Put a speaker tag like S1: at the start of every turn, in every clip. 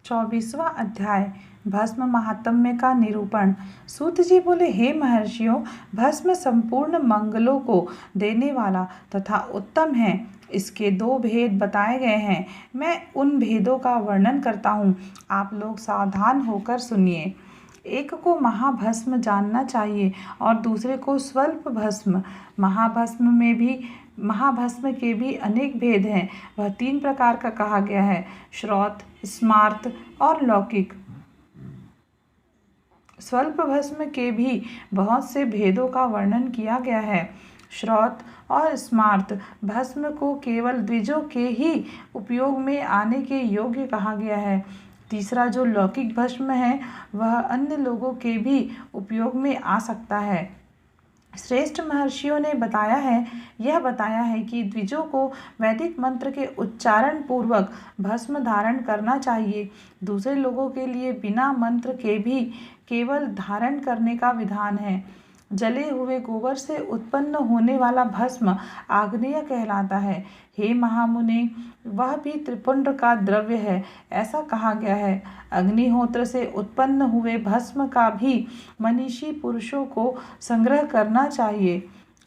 S1: 24वां अध्याय भस्म महात्म्य का निरूपण। सूत जी बोले, हे महर्षियों, भस्म संपूर्ण मंगलों को देने वाला तथा उत्तम है। इसके 2 भेद बताए गए हैं। मैं उन भेदों का वर्णन करता हूँ, आप लोग सावधान होकर सुनिए। एक को महाभस्म जानना चाहिए और दूसरे को स्वल्प भस्म। महाभस्म के भी अनेक भेद हैं। वह 3 प्रकार का कहा गया है, श्रौत, स्मार्त और लौकिक। स्वल्प भस्म के भी बहुत से भेदों का वर्णन किया गया है। श्रौत और स्मार्त भस्म को केवल द्विजों के ही उपयोग में आने के योग्य कहा गया है। तीसरा जो लौकिक भस्म है वह अन्य लोगों के भी उपयोग में आ सकता है। श्रेष्ठ महर्षियों ने यह बताया है कि द्विजों को वैदिक मंत्र के उच्चारण पूर्वक भस्म धारण करना चाहिए। दूसरे लोगों के लिए बिना मंत्र के भी केवल धारण करने का विधान है। जले हुए गोबर से उत्पन्न होने वाला भस्म आग्नेय कहलाता है। हे महामुने, वह भी त्रिपुंड का द्रव्य है, ऐसा कहा गया है। अग्निहोत्र से उत्पन्न हुए भस्म का भी मनीषी पुरुषों को संग्रह करना चाहिए।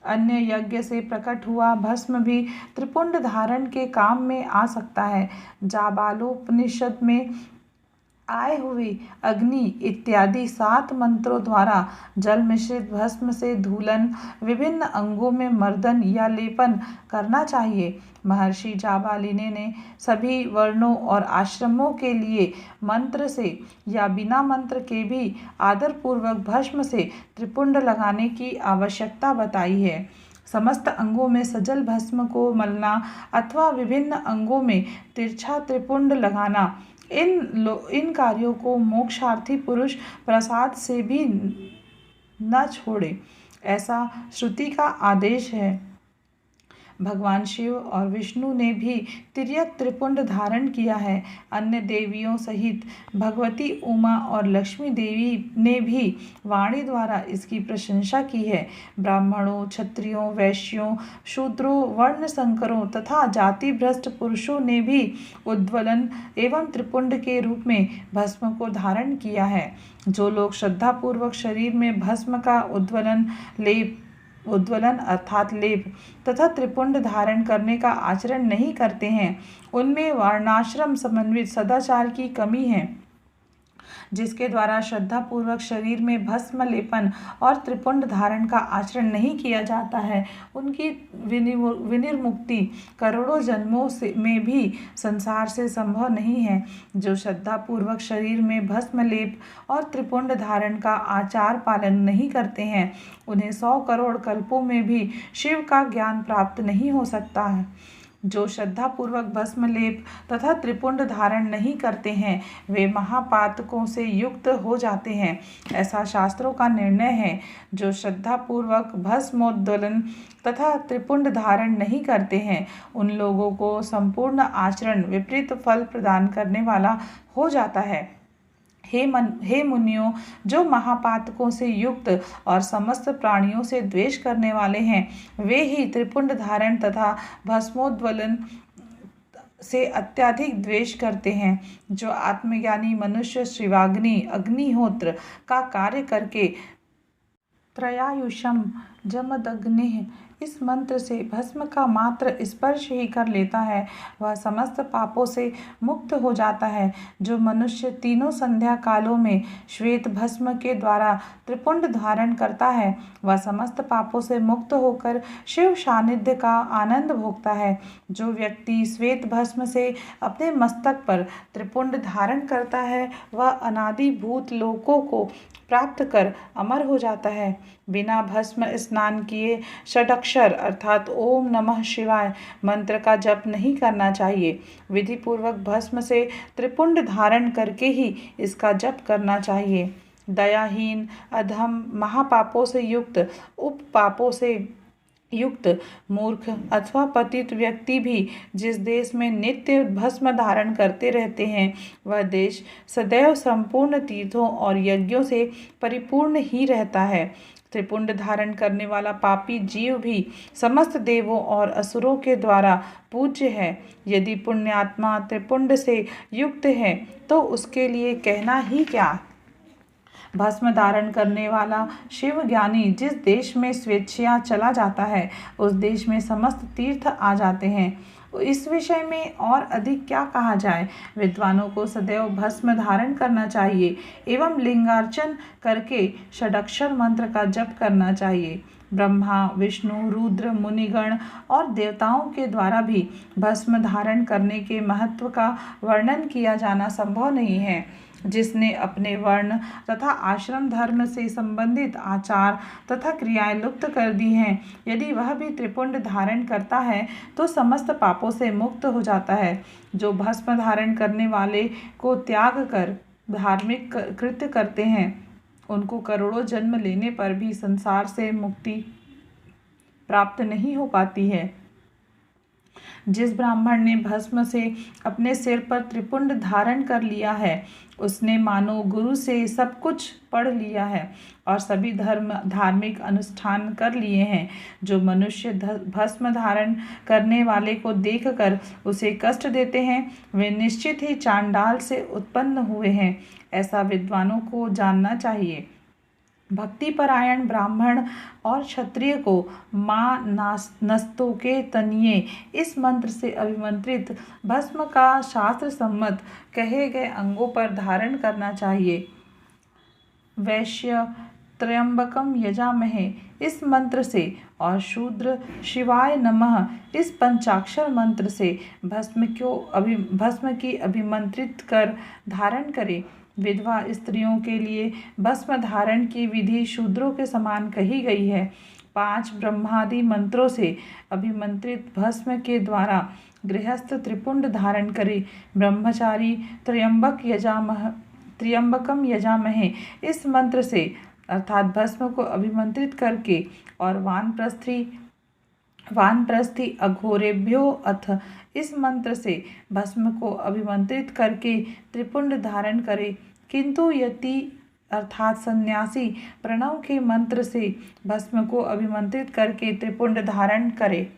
S1: अन्य यज्ञ से प्रकट हुआ भस्म भी त्रिपुंड धारण के काम में आ सकता है। जाबालोपनिषद में आए हुए अग्नि इत्यादि 7 मंत्रों द्वारा जल मिश्रित भस्म से धूलन, विभिन्न अंगों में मर्दन या लेपन करना चाहिए। महर्षि जाबालिनी ने सभी वर्णों और आश्रमों के लिए मंत्र से या बिना मंत्र के भी आदरपूर्वक भस्म से त्रिपुंड लगाने की आवश्यकता बताई है। समस्त अंगों में सजल भस्म को मलना अथवा विभिन्न अंगों में तिरछा त्रिपुंड लगाना, इन कार्यों को मोक्षार्थी पुरुष प्रसाद से भी न छोड़े, ऐसा श्रुति का आदेश है। भगवान शिव और विष्णु ने भी तिर्यक त्रिपुंड धारण किया है। अन्य देवियों सहित भगवती उमा और लक्ष्मी देवी ने भी वाणी द्वारा इसकी प्रशंसा की है। ब्राह्मणों, क्षत्रियों, वैश्यों, शूद्रों, वर्ण संकरों तथा जाति भ्रष्ट पुरुषों ने भी उद्वलन एवं त्रिपुंड के रूप में भस्म को धारण किया है। जो लोग श्रद्धापूर्वक शरीर में भस्म का उद्वलन अर्थात लेप तथा त्रिपुंड धारण करने का आचरण नहीं करते हैं, उनमें वर्णाश्रम समन्वित सदाचार की कमी है। जिसके द्वारा श्रद्धापूर्वक शरीर में भस्म लेपन और त्रिपुंड धारण का आचरण नहीं किया जाता है, उनकी विनिर्मुक्ति करोड़ों जन्मों में भी संसार से संभव नहीं है। जो श्रद्धापूर्वक शरीर में भस्म लेप और त्रिपुंड धारण का आचार पालन नहीं करते हैं, उन्हें 100 करोड़ कल्पों में भी शिव का ज्ञान प्राप्त नहीं हो सकता है। जो श्रद्धापूर्वक भस्म लेप तथा त्रिपुंड धारण नहीं करते हैं, वे महापातकों से युक्त हो जाते हैं, ऐसा शास्त्रों का निर्णय है। जो श्रद्धापूर्वक भस्मोद्दोलन तथा त्रिपुंड धारण नहीं करते हैं, उन लोगों को संपूर्ण आचरण विपरीत फल प्रदान करने वाला हो जाता है। हे मुनियों, जो महापातकों से युक्त और समस्त प्राणियों से द्वेष करने वाले हैं, वे ही त्रिपुंड धारण तथा भस्मोद्वलन से अत्यधिक द्वेष करते हैं। जो आत्मज्ञानी मनुष्य शिवाग्नि अग्निहोत्र का कार्य करके त्रयायुषम जमदग्निः इस मंत्र से भस्म का मात्र स्पर्श ही कर लेता है, वह समस्त पापों से मुक्त हो जाता है। जो मनुष्य तीनों संध्या कालों में श्वेत भस्म के द्वारा त्रिपुंड धारण करता है, वह समस्त पापों से मुक्त होकर शिव सानिध्य का आनंद भोगता है। जो व्यक्ति श्वेत भस्म से अपने मस्तक पर त्रिपुंड धारण करता है, वह अनादि भूत लोकों को प्राप्त कर अमर हो जाता है। बिना भस्म स्नान किए षडक्षर अर्थात ओम नमः शिवाय मंत्र का जप नहीं करना चाहिए। विधि पूर्वक भस्म से त्रिपुंड धारण करके ही इसका जप करना चाहिए। दयाहीन, अधम, महापापों से युक्त, उपपापों से युक्त मूर्ख अथवा पतित व्यक्ति भी जिस देश में नित्य भस्म धारण करते रहते हैं, वह देश सदैव संपूर्ण तीर्थों और यज्ञों से परिपूर्ण ही रहता है। त्रिपुंड धारण करने वाला पापी जीव भी समस्त देवों और असुरों के द्वारा पूज्य है। यदि पुण्यात्मा त्रिपुंड से युक्त है तो उसके लिए कहना ही क्या। भस्म धारण करने वाला शिव ज्ञानी जिस देश में स्वेच्छया चला जाता है, उस देश में समस्त तीर्थ आ जाते हैं। इस विषय में और अधिक क्या कहा जाए। विद्वानों को सदैव भस्म धारण करना चाहिए एवं लिंगार्चन करके षडक्षर मंत्र का जप करना चाहिए। ब्रह्मा, विष्णु, रुद्र, मुनिगण और देवताओं के द्वारा भी भस्म धारण करने के महत्व का वर्णन किया जाना संभव नहीं है। जिसने अपने वर्ण तथा आश्रम धर्म से संबंधित आचार तथा क्रियाएं लुप्त कर दी हैं, यदि वह भी त्रिपुंड धारण करता है तो समस्त पापों से मुक्त हो जाता है। जो भस्म धारण करने वाले को त्याग कर धार्मिक कृत्य करते हैं, उनको करोड़ों जन्म लेने पर भी संसार से मुक्ति प्राप्त नहीं हो पाती है। जिस ब्राह्मण ने भस्म से अपने सिर पर त्रिपुंड धारण कर लिया है, उसने मानो गुरु से सब कुछ पढ़ लिया है और सभी धार्मिक अनुष्ठान कर लिए हैं। जो मनुष्य भस्म धारण करने वाले को देखकर उसे कष्ट देते हैं, वे निश्चित ही चांडाल से उत्पन्न हुए हैं। ऐसा विद्वानों को जानना चाहिए। भक्तिपरायण ब्राह्मण और क्षत्रिय को माँ नस्तों के तनिये इस मंत्र से अभिमंत्रित भस्म का शास्त्र सम्मत कहे गए अंगों पर धारण करना चाहिए। वैश्य त्र्यंबकम यजामहे इस मंत्र से और शूद्र शिवाय नमः इस पंचाक्षर मंत्र से भस्म की अभिमंत्रित कर धारण करे। विधवा स्त्रियों के लिए भस्म धारण की विधि शूद्रों के समान कही गई है। 5 ब्रह्मादि मंत्रों से अभिमंत्रित भस्म के द्वारा गृहस्थ त्रिपुंड धारण करे। ब्रह्मचारी त्र्यंबकम यजामहे इस मंत्र से अर्थात भस्म को अभिमंत्रित करके और वानप्रस्थी अघोरेभ्यो अथ इस मंत्र से भस्म को अभिमंत्रित करके त्रिपुंड धारण करे। किंतु यति अर्थात सन्यासी प्रणव के मंत्र से भस्म को अभिमंत्रित करके त्रिपुंड धारण करे।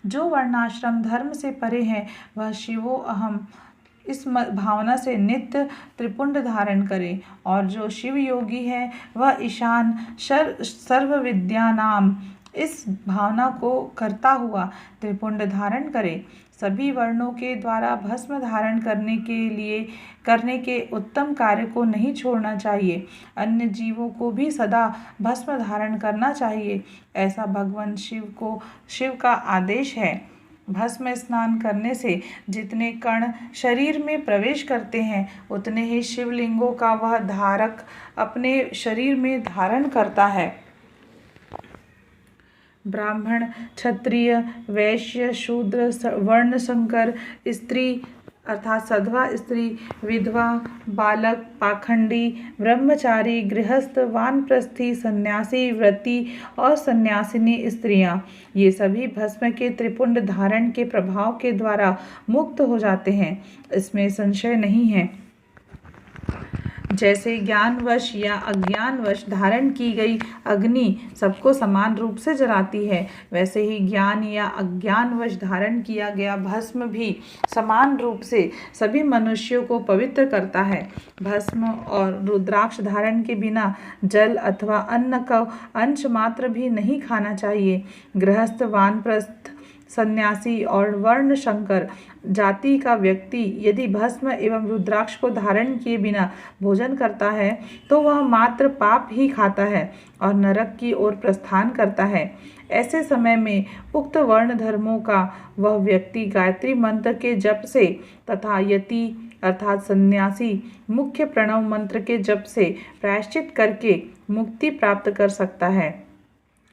S1: जो वर्णाश्रम धर्म से परे है, वह शिवो अहम इस भावना से नित्य त्रिपुंड धारण करे। और जो शिव योगी है, वह ईशान सर्व विद्यानाम इस भावना को करता हुआ त्रिपुंड धारण करे। सभी वर्णों के द्वारा भस्म धारण करने के उत्तम कार्य को नहीं छोड़ना चाहिए। अन्य जीवों को भी सदा भस्म धारण करना चाहिए, ऐसा भगवान शिव का आदेश है। भस्म स्नान करने से जितने कण शरीर में प्रवेश करते हैं, उतने ही शिवलिंगों का वह धारक अपने शरीर में धारण करता है। ब्राह्मण, क्षत्रिय, वैश्य, शूद्र, वर्ण संकर, स्त्री अर्थात सधवा स्त्री, विधवा, बालक, पाखंडी, ब्रह्मचारी, गृहस्थ, वानप्रस्थी, सन्यासी, व्रती और सन्यासिनी स्त्रियां, ये सभी भस्म के त्रिपुंड धारण के प्रभाव के द्वारा मुक्त हो जाते हैं, इसमें संशय नहीं है। जैसे ज्ञानवश या अज्ञानवश धारण की गई अग्नि सबको समान रूप से जलाती है, वैसे ही ज्ञान या अज्ञानवश धारण किया गया भस्म भी समान रूप से सभी मनुष्यों को पवित्र करता है। भस्म और रुद्राक्ष धारण के बिना जल अथवा अन्न का अंश मात्र भी नहीं खाना चाहिए। गृहस्थ, वानप्रस्थ, सन्यासी और वर्ण शंकर जाति का व्यक्ति यदि भस्म एवं रुद्राक्ष को धारण किए बिना भोजन करता है, तो वह मात्र पाप ही खाता है और नरक की ओर प्रस्थान करता है। ऐसे समय में उक्त वर्ण धर्मों का वह व्यक्ति गायत्री मंत्र के जप से तथा यति अर्थात सन्यासी मुख्य प्रणव मंत्र के जप से प्रायश्चित करके मुक्ति प्राप्त कर सकता है।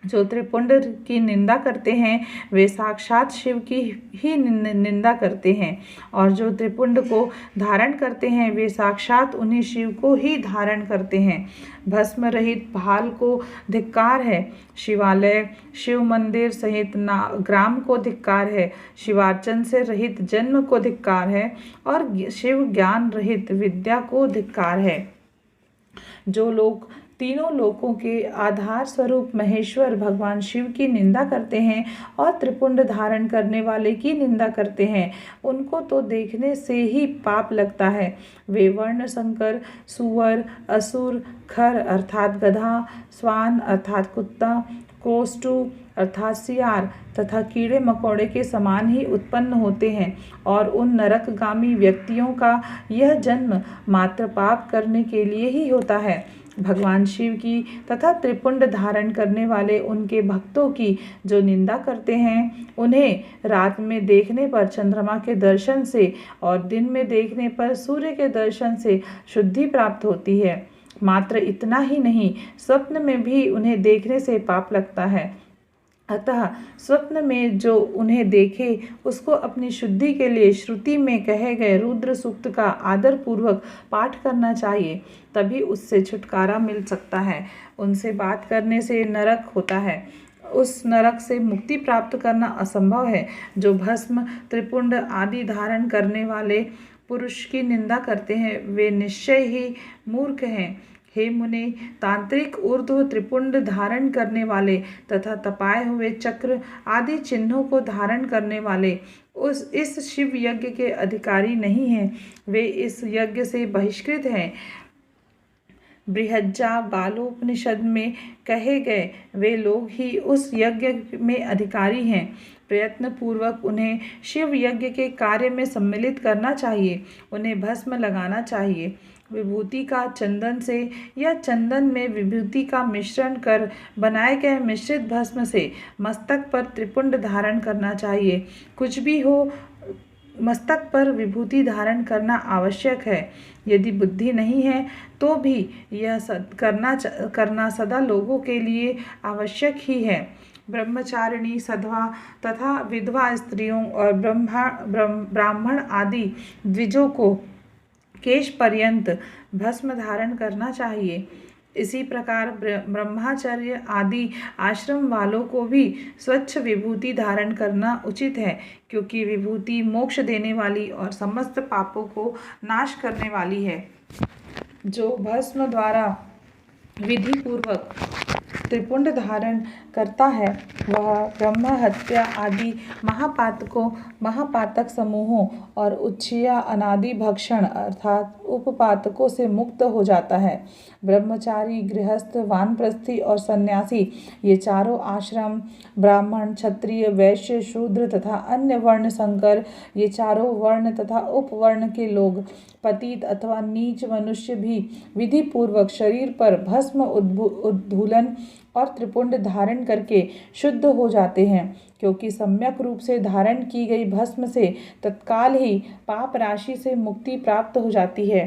S1: जो त्रिपुंड की निंदा करते हैं वे साक्षात शिव की ही निंदा करते हैं, और जो त्रिपुंड को धारण करते हैं वे साक्षात उन्हीं शिव को ही धारण करते हैं। भस्म रहित भाल को धिक्कार है, शिवालय शिव मंदिर सहित ग्राम को धिक्कार है, शिवार्चन से रहित जन्म को धिक्कार है, और शिव ज्ञान रहित विद्या को धिक्कार है। जो लोग तीनों लोकों के आधार स्वरूप महेश्वर भगवान शिव की निंदा करते हैं और त्रिपुंड धारण करने वाले की निंदा करते हैं, उनको तो देखने से ही पाप लगता है। वे वर्ण संकर, सुअर, असुर, खर अर्थात गधा, स्वान अर्थात कुत्ता, कोष्टु अर्थात सियार तथा कीड़े मकोड़े के समान ही उत्पन्न होते हैं, और उन नरकगामी व्यक्तियों का यह जन्म मात्र पाप करने के लिए ही होता है। भगवान शिव की तथा त्रिपुंड धारण करने वाले उनके भक्तों की जो निंदा करते हैं, उन्हें रात में देखने पर चंद्रमा के दर्शन से और दिन में देखने पर सूर्य के दर्शन से शुद्धि प्राप्त होती है। मात्र इतना ही नहीं, स्वप्न में भी उन्हें देखने से पाप लगता है। अतः स्वप्न में जो उन्हें देखे उसको अपनी शुद्धि के लिए श्रुति में कहे गए रुद्र सूक्त का आदर पूर्वक पाठ करना चाहिए, तभी उससे छुटकारा मिल सकता है। उनसे बात करने से नरक होता है, उस नरक से मुक्ति प्राप्त करना असंभव है। जो भस्म, त्रिपुंड आदि धारण करने वाले पुरुष की निंदा करते हैं वे निश्चय ही मूर्ख हैं। हे मुने, तांत्रिक ऊर्ध्व त्रिपुंड धारण करने वाले तथा तपाए हुए चक्र आदि चिन्हों को धारण करने वाले इस शिव यज्ञ के अधिकारी नहीं हैं, वे इस यज्ञ से बहिष्कृत हैं। बृहज्जा बालोपनिषद में कहे गए वे लोग ही उस यज्ञ में अधिकारी हैं। प्रयत्न पूर्वक उन्हें शिव यज्ञ के कार्य में सम्मिलित करना चाहिए। उन्हें भस्म लगाना चाहिए। विभूति का चंदन से या चंदन में विभूति का मिश्रण कर बनाए गए मिश्रित भस्म से मस्तक पर त्रिपुंड धारण करना चाहिए। कुछ भी हो, मस्तक पर विभूति धारण करना आवश्यक है। यदि बुद्धि नहीं है तो भी यह करना सदा लोगों के लिए आवश्यक ही है। ब्रह्मचारिणी, सधवा तथा विधवा स्त्रियों और ब्राह्मण आदि द्विजों को केश पर्यंत भस्म धारण करना चाहिए। इसी प्रकार ब्रह्मचर्य आदि आश्रम वालों को भी स्वच्छ विभूति धारण करना उचित है, क्योंकि विभूति मोक्ष देने वाली और समस्त पापों को नाश करने वाली है। जो भस्म द्वारा विधि पूर्वक त्रिपुंड धारण करता है वह ब्रह्म हत्या आदि महापातक समूहों और उच्छिया अनादि भक्षण अर्थात उपपातकों से मुक्त हो जाता है। ब्रह्मचारी, गृहस्थ, वानप्रस्थी और सन्यासी ये चारों आश्रम, ब्राह्मण, क्षत्रिय, वैश्य, शूद्र तथा अन्य वर्ण संकर ये चारों वर्ण तथा उपवर्ण के लोग, पतित अथवा नीच मनुष्य भी विधि पूर्वक शरीर पर भस्म उद्धूलन और त्रिपुंड धारण करके शुद्ध हो जाते हैं, क्योंकि सम्यक रूप से धारण की गई भस्म से तत्काल ही पाप राशि से मुक्ति प्राप्त हो जाती है।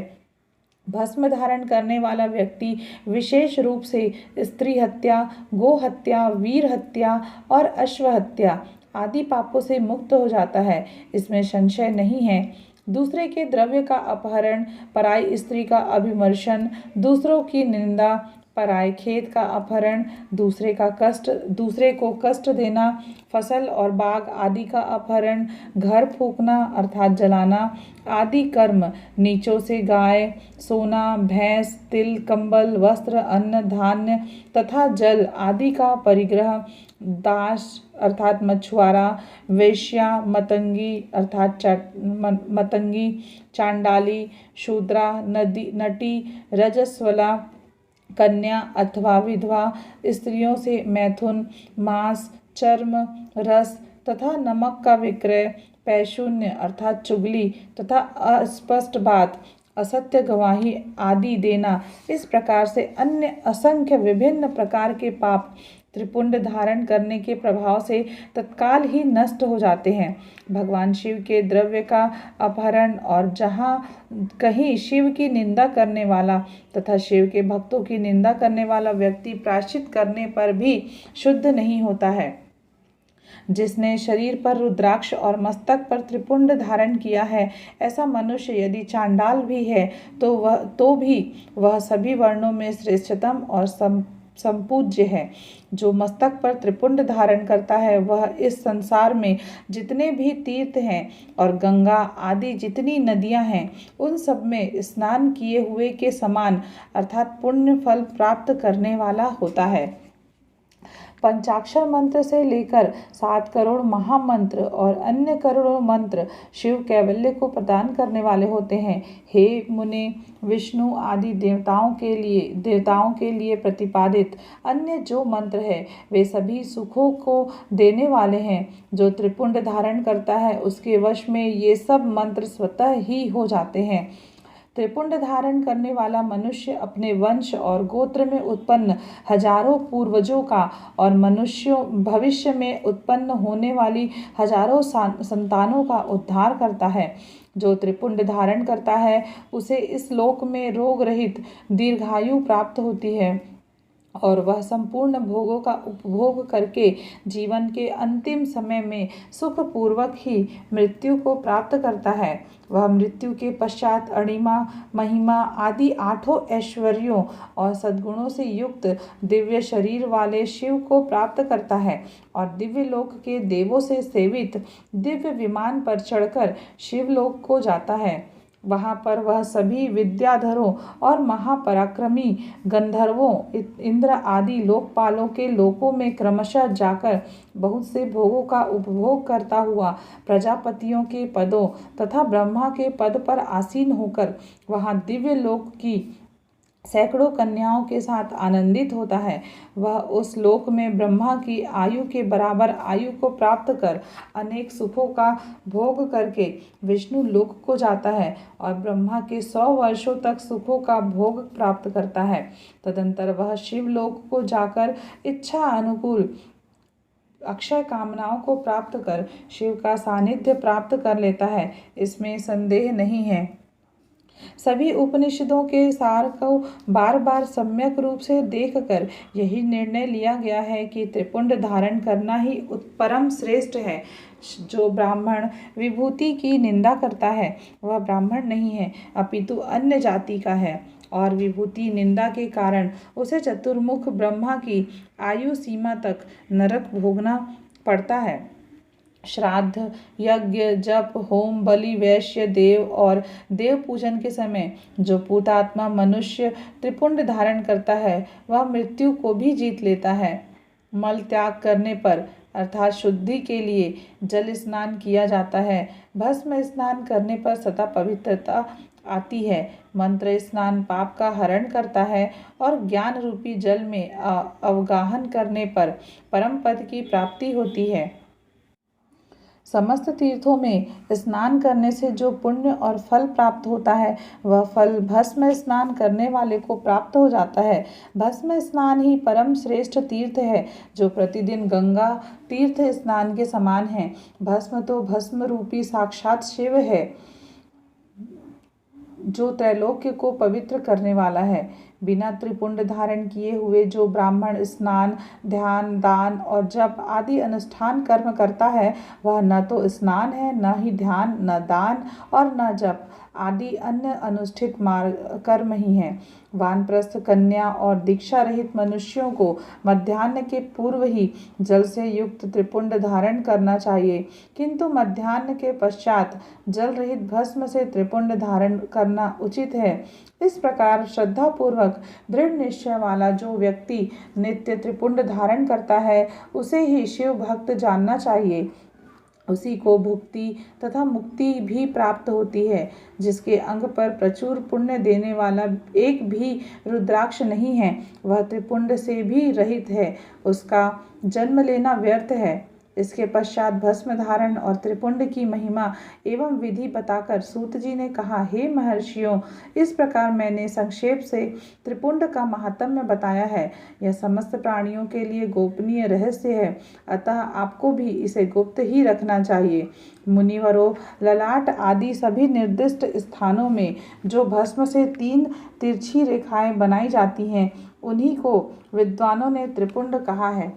S1: भस्म धारण करने वाला व्यक्ति विशेष रूप से स्त्री हत्या, गो हत्या, वीर हत्या और अश्व हत्या आदि पापों से मुक्त हो जाता है, इसमें संशय नहीं है। दूसरे के द्रव्य का अपहरण, पराई स्त्री का अभिमर्शन, दूसरों की निंदा, पराए खेत का अपहरण, दूसरे को कष्ट देना, फसल और बाग आदि का अपहरण, घर फूंकना अर्थात जलाना आदि कर्म, नीचों से गाय, सोना, भैंस, तिल, कंबल, वस्त्र, अन्न, धान्य तथा जल आदि का परिग्रह, दास अर्थात मछुआरा, वेश्या, मतंगी अर्थात मतंगी, चांडाली, शूद्रा, नटी, रजस्वला, कन्या अथवा विधवा स्त्रियों से मैथुन, मांस, चर्म, रस तथा नमक का विक्रय, पैशून्य अर्थात चुगली तथा अस्पष्ट बात, असत्य गवाही आदि देना, इस प्रकार से अन्य असंख्य विभिन्न प्रकार के पाप त्रिपुंड धारण करने के प्रभाव से तत्काल ही नष्ट हो जाते हैं। भगवान शिव के द्रव्य का अपहरण और जहाँ कहीं शिव की निंदा करने वाला तथा शिव के भक्तों की निंदा करने वाला व्यक्ति प्रायश्चित करने पर भी शुद्ध नहीं होता है। जिसने शरीर पर रुद्राक्ष और मस्तक पर त्रिपुंड धारण किया है, ऐसा मनुष्य यदि चांडाल भी है तो भी वह सभी वर्णों में श्रेष्ठतम और संपूज्य है। जो मस्तक पर त्रिपुंड धारण करता है वह इस संसार में जितने भी तीर्थ हैं और गंगा आदि जितनी नदियां हैं उन सब में स्नान किए हुए के समान अर्थात पुण्य फल प्राप्त करने वाला होता है। पंचाक्षर मंत्र से लेकर 7 करोड़ महामंत्र और अन्य करोड़ों मंत्र शिव कैवल्य को प्रदान करने वाले होते हैं। हे मुने, विष्णु आदि देवताओं के लिए प्रतिपादित अन्य जो मंत्र है वे सभी सुखों को देने वाले हैं। जो त्रिपुंड धारण करता है उसके वश में ये सब मंत्र स्वतः ही हो जाते हैं। त्रिपुंड धारण करने वाला मनुष्य अपने वंश और गोत्र में उत्पन्न हजारों पूर्वजों का और मनुष्यों भविष्य में उत्पन्न होने वाली हजारों संतानों का उद्धार करता है। जो त्रिपुंड धारण करता है उसे इस लोक में रोग रहित दीर्घायु प्राप्त होती है और वह संपूर्ण भोगों का उपभोग करके जीवन के अंतिम समय में सुखपूर्वक ही मृत्यु को प्राप्त करता है। वह मृत्यु के पश्चात अणिमा, महिमा आदि 8 ऐश्वर्यों और सद्गुणों से युक्त दिव्य शरीर वाले शिव को प्राप्त करता है और दिव्य लोक के देवों से सेवित दिव्य विमान पर चढ़कर शिवलोक को जाता है। वहाँ पर वह सभी विद्याधरों और महापराक्रमी गंधर्वों, इंद्र आदि लोकपालों के लोकों में क्रमशः जाकर बहुत से भोगों का उपभोग करता हुआ प्रजापतियों के पदों तथा ब्रह्मा के पद पर आसीन होकर वहाँ दिव्य लोक की सैकड़ों कन्याओं के साथ आनंदित होता है। वह उस लोक में ब्रह्मा की आयु के बराबर आयु को प्राप्त कर अनेक सुखों का भोग करके विष्णु लोक को जाता है और ब्रह्मा के 100 वर्षों तक सुखों का भोग प्राप्त करता है। तदंतर वह शिवलोक को जाकर इच्छा अनुकूल अक्षय कामनाओं को प्राप्त कर शिव का सानिध्य प्राप्त कर लेता है, इसमें संदेह नहीं है। सभी उपनिषदों के सार को बार बार सम्यक रूप से देखकर यही निर्णय लिया गया है कि त्रिपुंड धारण करना ही परम श्रेष्ठ है। जो ब्राह्मण विभूति की निंदा करता है वह ब्राह्मण नहीं है अपितु अन्य जाति का है और विभूति निंदा के कारण उसे चतुर्मुख ब्रह्मा की आयु सीमा तक नरक भोगना पड़ता है। श्राद्ध, यज्ञ, जप, होम, बलि, वैश्य, देव और देव पूजन के समय जो पूतात्मा मनुष्य त्रिपुंड धारण करता है वह मृत्यु को भी जीत लेता है। मल त्याग करने पर अर्थात शुद्धि के लिए जल स्नान किया जाता है। भस्म स्नान करने पर सदा पवित्रता आती है। मंत्र स्नान पाप का हरण करता है और ज्ञान रूपी जल में अवगाहन करने पर परम पद की प्राप्ति होती है। समस्त तीर्थों में स्नान करने से जो पुण्य और फल प्राप्त होता है वह फल भस्म स्नान करने वाले को प्राप्त हो जाता है। भस्म स्नान ही परम श्रेष्ठ तीर्थ है जो प्रतिदिन गंगा तीर्थ स्नान के समान है। भस्म तो भस्म रूपी साक्षात शिव है जो त्रैलोक्य को पवित्र करने वाला है। बिना त्रिपुंड धारण किए हुए जो ब्राह्मण स्नान, ध्यान, दान और जप आदि अनुष्ठान कर्म करता है वह न तो स्नान है, न ही ध्यान, न दान और न जप आदि अन्य अनुष्ठित कर्म ही है। वानप्रस्थ, कन्या और दीक्षा रहित मनुष्यों को मध्याह्न के पूर्व ही जल से युक्त त्रिपुंड धारण करना चाहिए, किंतु मध्याह्न के पश्चात जल रहित भस्म से त्रिपुंड धारण करना उचित है। इस प्रकार श्रद्धापूर्वक दृढ़ निश्चय वाला जो व्यक्ति नित्य त्रिपुंड धारण करता है उसे ही शिव भक्त जानना चाहिए। उसी को भुक्ति तथा मुक्ति भी प्राप्त होती है। जिसके अंग पर प्रचुर पुण्य देने वाला एक भी रुद्राक्ष नहीं है वह त्रिपुंड से भी रहित है, उसका जन्म लेना व्यर्थ है। इसके पश्चात भस्म धारण और त्रिपुंड की महिमा एवं विधि बताकर सूत जी ने कहा, हे महर्षियों, इस प्रकार मैंने संक्षेप से त्रिपुंड का महात्म्य बताया है। यह समस्त प्राणियों के लिए गोपनीय रहस्य है, अतः आपको भी इसे गुप्त ही रखना चाहिए। मुनिवरों, ललाट आदि सभी निर्दिष्ट स्थानों में जो भस्म से 3 तिरछी रेखाएं बनाई जाती हैं, उन्हीं को विद्वानों ने त्रिपुंड कहा है।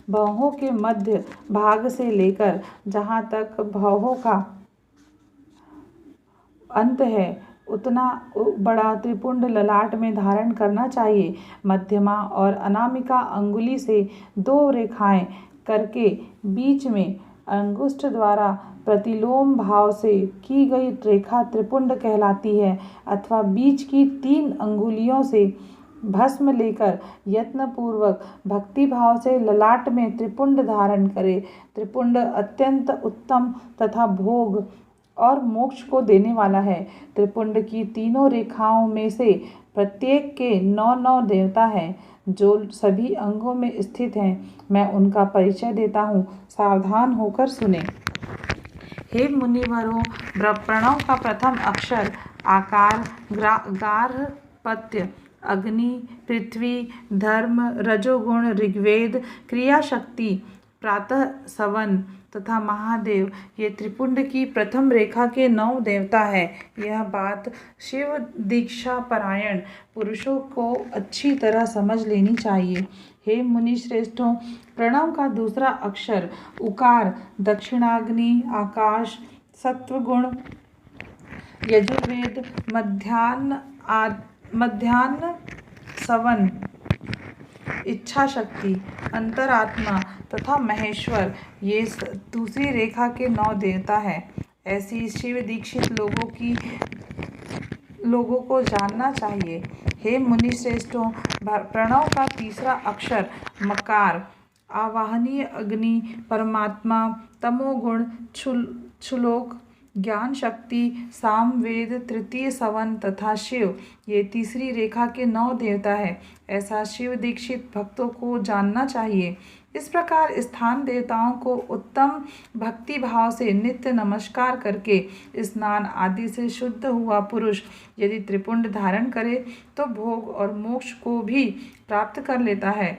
S1: भौहों के मध्य भाग से लेकर जहाँ तक भौहों का अंत है, उतना बड़ा त्रिपुंड ललाट में धारण करना चाहिए। मध्यमा और अनामिका अंगुली से 2 रेखाएं करके बीच में अंगुष्ठ द्वारा प्रतिलोम भाव से की गई रेखा त्रिपुंड कहलाती है, अथवा बीच की 3 अंगुलियों से भस्म लेकर यत्नपूर्वक भक्ति भाव से ललाट में त्रिपुंड धारण करे। त्रिपुंड अत्यंत उत्तम तथा भोग और मोक्ष को देने वाला है। त्रिपुंड की तीनों रेखाओं में से प्रत्येक के 9 देवता हैं, जो सभी अंगों में स्थित हैं। मैं उनका परिचय देता हूँ, सावधान होकर सुने। हे मुनिवरों, प्रणव का प्रथम अक्षर आकार गार्हपत्य, अग्नि, पृथ्वी, धर्म, रजोगुण, ऋग्वेद, क्रियाशक्ति, प्रातः सवन तथा महादेव, ये त्रिपुंड की प्रथम रेखा के 9 देवता है। यह बात शिव दीक्षा परायण पुरुषों को अच्छी तरह समझ लेनी चाहिए। हे मुनि श्रेष्ठों, प्रणव का दूसरा अक्षर उकार दक्षिणाग्नि, आकाश, सत्वगुण, यजुर्वेद, मध्याह्न सवन, इच्छा शक्ति, अंतरात्मा तथा महेश्वर, ये दूसरी रेखा के 9 देवता हैं। ऐसी शिव दीक्षित लोगों को जानना चाहिए। हे मुनि श्रेष्ठों, प्रणव का तीसरा अक्षर मकार आवाहनीय अग्नि, परमात्मा, तमोगुण, क्षुलोक, ज्ञान शक्ति, सामवेद, तृतीय सवन तथा शिव, ये तीसरी रेखा के 9 देवता है। ऐसा शिव दीक्षित भक्तों को जानना चाहिए। इस प्रकार स्थान देवताओं को उत्तम भक्ति भाव से नित्य नमस्कार करके स्नान आदि से शुद्ध हुआ पुरुष यदि त्रिपुंड धारण करे तो भोग और मोक्ष को भी प्राप्त कर लेता है।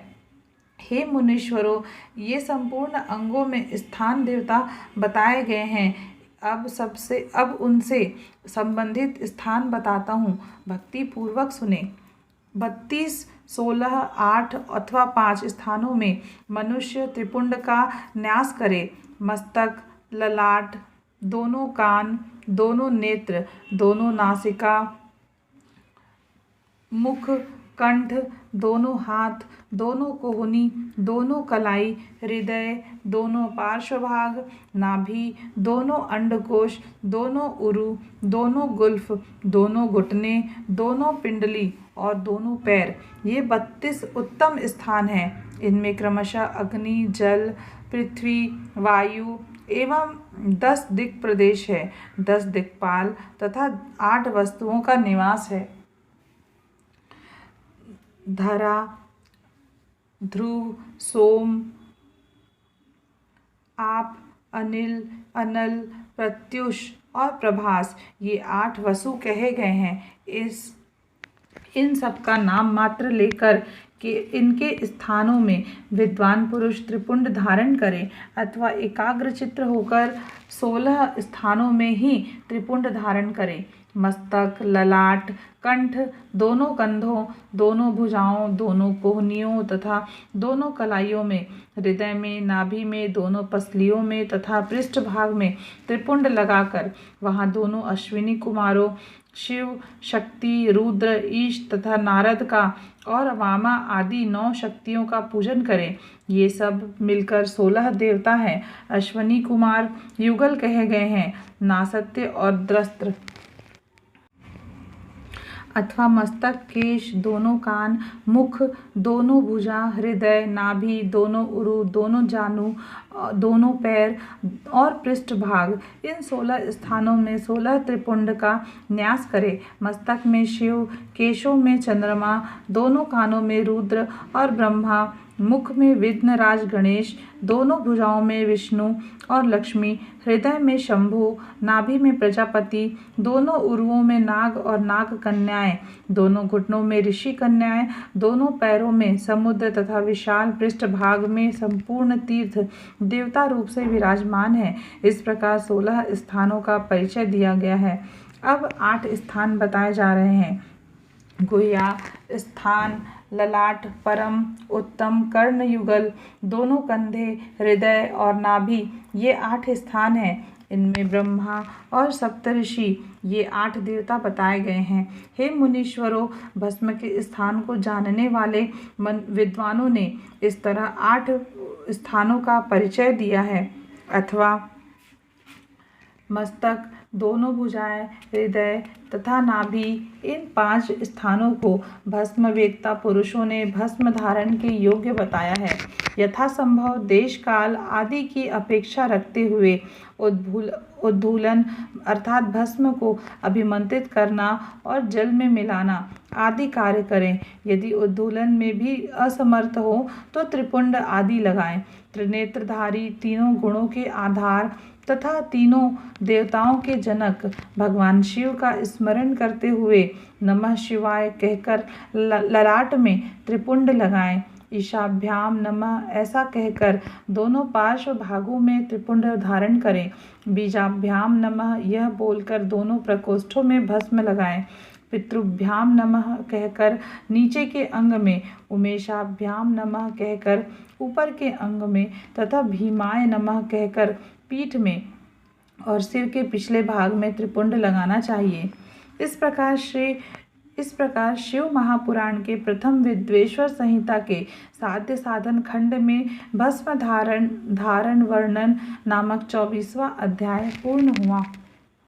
S1: हे मुनीश्वरों, ये संपूर्ण अंगों में स्थान देवता बताए गए हैं। अब उनसे संबंधित स्थान बताता हूँ, भक्ति पूर्वक सुने। 32, 16, 8 अथवा 5 स्थानों में मनुष्य त्रिपुंड का न्यास करे। मस्तक, ललाट, दोनों कान, दोनों नेत्र, दोनों नासिका, मुख, कंठ, दोनों हाथ, दोनों कोहनी, दोनों कलाई, हृदय, दोनों पार्श्वभाग, नाभि, दोनों अंडकोश, दोनों उरु, दोनों गुल्फ, दोनों घुटने, दोनों पिंडली और दोनों पैर, ये 32 उत्तम स्थान हैं। इनमें क्रमशः अग्नि, जल, पृथ्वी, वायु एवं 10 दिक् प्रदेश है, 10 दिक्पाल तथा 8 वस्तुओं का निवास है। धरा, ध्रुव, सोम, आप, अनिल, अनल, प्रत्युष और प्रभास, ये 8 वसु कहे गए हैं। इन सब का नाम मात्र लेकर कि इनके स्थानों में विद्वान पुरुष त्रिपुंड धारण करें अथवा एकाग्रचित्त होकर 16 स्थानों में ही त्रिपुंड धारण करें। मस्तक, ललाट, कंठ, दोनों कंधों, दोनों भुजाओं, दोनों कोहनियों तथा दोनों कलाइयों में, हृदय में, नाभि में, दोनों पसलियों में तथा पृष्ठभाग में त्रिपुंड लगाकर वहाँ दोनों अश्विनी कुमारों शिव, शक्ति, रुद्र, ईश तथा नारद का और वामा आदि 9 शक्तियों का पूजन करें। ये सब मिलकर 16 देवता हैं। अश्विनी कुमार युगल कहे गए हैं। नासत्य और द्रस्त्र अथवा मस्तक, केश, दोनों कान, मुख, दोनों भुजा, हृदय, नाभि, दोनों उरु, दोनों जानु, दोनों पैर और पृष्ठभाग, इन 16 स्थानों में 16 त्रिपुंड का न्यास करे। मस्तक में शिव, केशों में चंद्रमा, दोनों कानों में रुद्र और ब्रह्मा, मुख में विघ्नराज गणेश, दोनों भुजाओं में विष्णु और लक्ष्मी, हृदय में शंभु, नाभि में प्रजापति, दोनों उरुओं में नाग और नाग कन्याएं, दोनों घुटनों में ऋषि कन्याएं, दोनों पैरों में समुद्र तथा विशाल पृष्ठभाग में संपूर्ण तीर्थ देवता रूप से विराजमान है। इस प्रकार 16 स्थानों का परिचय दिया गया है। अब 8 स्थान बताए जा रहे हैं। गुह्या स्थान, ललाट, परम, उत्तम, कर्ण युगल, दोनों कंधे, हृदय और नाभि, ये 8 स्थान हैं। इनमें ब्रह्मा और सप्तऋषि, ये 8 देवता बताए गए हैं। हे मुनीश्वरों, भस्म के स्थान को जानने वाले विद्वानों ने इस तरह 8 स्थानों का परिचय दिया है। अथवा मस्तक, दोनों भुजाएं, हृदय तथा नाभि, इन 5 स्थानों को भस्म वेत्ता पुरुषों ने भस्म धारण के योग्य बताया है। यथासंभव देश काल आदि की अपेक्षा रखते हुए उद्धूलन अर्थात भस्म को अभिमंत्रित करना और जल में मिलाना आदि कार्य करें। यदि उद्धूलन में भी असमर्थ हो तो त्रिपुंड आदि लगाएं। त्रिनेत्रधारी, तीनों गुणों के आधार तथा तीनों देवताओं के जनक भगवान शिव का स्मरण करते हुए नमः शिवाय कहकर ललाट में त्रिपुंड लगाएं। ईशाभ्याम नमः ऐसा कहकर दोनों पार्श्व भागों में त्रिपुंड धारण करें। बीजाभ्याम नमः यह बोलकर दोनों प्रकोष्ठों में भस्म लगाएं। पितृभ्याम नमः कहकर नीचे के अंग में, उमेशाभ्याम नमः कहकर ऊपर के अंग में तथा भीमाय नमः कहकर पीठ में और सिर के पिछले भाग में त्रिपुंड लगाना चाहिए। इस प्रकार शिव महापुराण के प्रथम विद्वेश्वर संहिता के साध्य साधन खंड में भस्म धारण वर्णन नामक 24वां अध्याय पूर्ण हुआ।